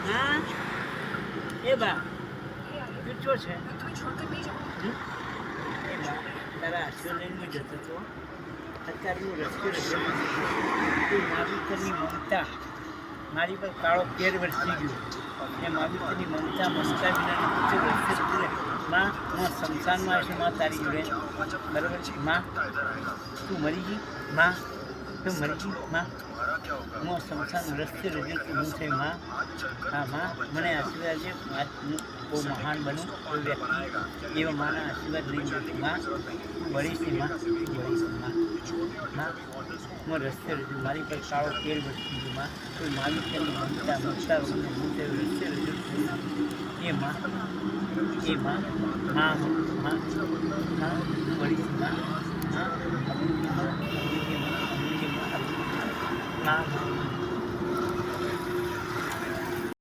હા એ બા તું છો છે એ બા તારા આશીર્વાદ લઈને હું જતો હતો અત્યારે હું રસ્તે રસ્તે તું માવિતરની મમતા મારી પર કાળો કેર વરસી ગયો એ માવિતરની મમતા મમતા વિના રસ્તે રસ્તે માં હું શમશાનમાં છું માં તારી જોડે બરાબર છે માં તું મરી ગઈ માં તું મરી ગઈ માં હું શમશાન રસ્તે રજૂ હું થઈ માં હા માં મને આશીર્વાદ છે હું બહુ મહાન બનું કોઈ વ્યક્તિ એવા માના આશીર્વાદ લઈ જતી માં તું બળીશ માં બળીશ માં માં હું રસ્તે રજૂ મારી પર કાળો કેર વરસી ગયો માં કોઈ માલિક તેની મમતા મમતા વગરને હું તે રસ્તે રજૂ એ માં માં માં માં માં બળીશ માં માં માં